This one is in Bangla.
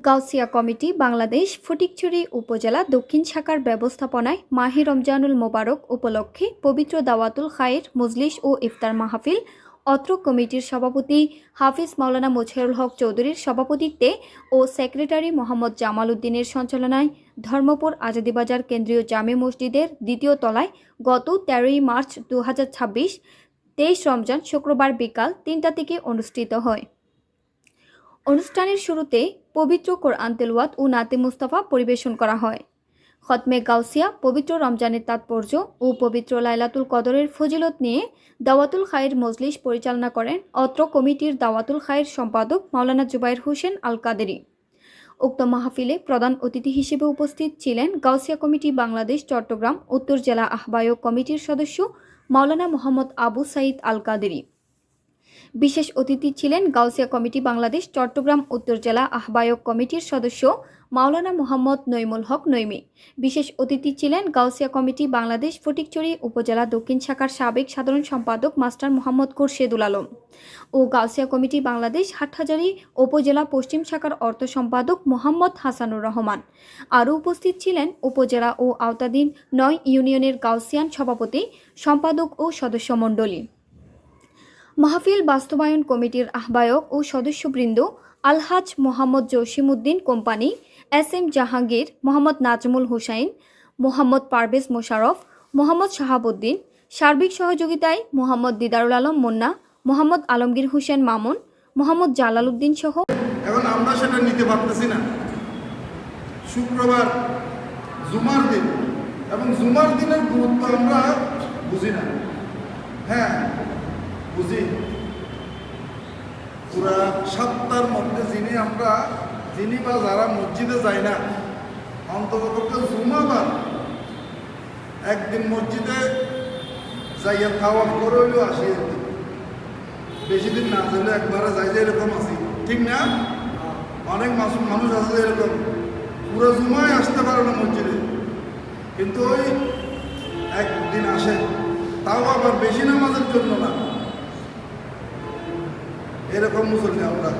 গাউসিয়া কমিটি বাংলাদেশ ফটিকছড়ি উপজেলা দক্ষিণ শাখার ব্যবস্থাপনায় মাহে রমজানুল মোবারক উপলক্ষে পবিত্র দাওয়াতুল খায়ের মজলিস ও ইফতার মাহফিল অত্র কমিটির সভাপতি হাফিজ মাওলানা মোছারুল হক চৌধুরীর সভাপতিত্বে ও সেক্রেটারি মোহাম্মদ জামাল উদ্দিনের সঞ্চালনায় ধর্মপুর আজাদিবাজার কেন্দ্রীয় জামে মসজিদের দ্বিতীয় তলায় গত 13 মার্চ 2026 23 রমজান শুক্রবার বিকাল 3টা থেকে অনুষ্ঠিত হয়। অনুষ্ঠানের শুরুতে পবিত্র কোরআন তেলাওয়াত ও নাতে মুস্তাফা পরিবেশন করা হয়। খতমে গাউসিয়া পবিত্র রমজানের তাৎপর্য ও পবিত্র লাইলাতুল কদরের ফজিলত নিয়ে দাওয়াতুল খায়ের মজলিস পরিচালনা করেন অত্র কমিটির দাওয়াতুল খায়ের সম্পাদক মাওলানা জুবাইর হোসেন আল কাদেরি। উক্ত মাহফিলে প্রধান অতিথি হিসেবে উপস্থিত ছিলেন গাউসিয়া কমিটি বাংলাদেশ চট্টগ্রাম উত্তর জেলা আহ্বায়ক কমিটির সদস্য মাওলানা মোহাম্মদ আবু সাইদ আল কাদেরি। বিশেষ অতিথি ছিলেন গাউসিয়া কমিটি বাংলাদেশ চট্টগ্রাম উত্তর জেলা আহ্বায়ক কমিটির সদস্য মাওলানা মোহাম্মদ নইমুল হক নইমি। বিশেষ অতিথি ছিলেন গাউসিয়া কমিটি বাংলাদেশ ফটিকছড়ি উপজেলা দক্ষিণ শাখার সাবেক সাধারণ সম্পাদক মাস্টার মোহাম্মদ খুরশেদুল আলম ও গাউসিয়া কমিটি বাংলাদেশ হাটহাজারী উপজেলা পশ্চিম শাখার অর্থ সম্পাদক মোহাম্মদ হাসানুর রহমান। আরও উপস্থিত ছিলেন উপজেলা ও আওতাধীন 9 ইউনিয়নের গাউসিয়ান সভাপতি, সম্পাদক ও সদস্যমণ্ডলী। মাহফিল বাস্তবায়ন কমিটির আহ্বায়ক ও সদস্যবৃন্দ আলহাজ মোহাম্মদ জসিমউদ্দিন কোম্পানি, এস.এম. জাহাঙ্গীর, মোহাম্মদ নাজমুল হুসাইন, মোহাম্মদ পারভেজ মোশাররফ, মোহাম্মদ শাহাবুদ্দিন। সার্বিক সহযোগিতায় মোহাম্মদ দিদারুল আলম মুন্না, মোহাম্মদ আলমগীর হোসেন মামুন, মোহাম্মদ জালাল উদ্দিন সহ। এখন আমরা সেটা নিতে পারতেছি না। শুক্রবার জুমার দিন এবং জুমার দিনের গুরুত্ব আমরা বুঝি না। হ্যাঁ বুঝি, পুরা সপ্তাহের মধ্যে যিনি বা যারা মসজিদে যায় না, অন্তত জুমাবার একদিন মসজিদে যাইয়া তাওয়াফ করে হইলেও আসি। বেশি দিন না যাইলে একবারে যাই যে এরকম আছি, ঠিক না? অনেক মানুষ আছে এরকম পুরো জুমায় আসতে পারে না মসজিদে, কিন্তু ওই একদিন আসে, তাও আবার বেশি নামাজের জন্য না। এরকম মুসলমান আমরা।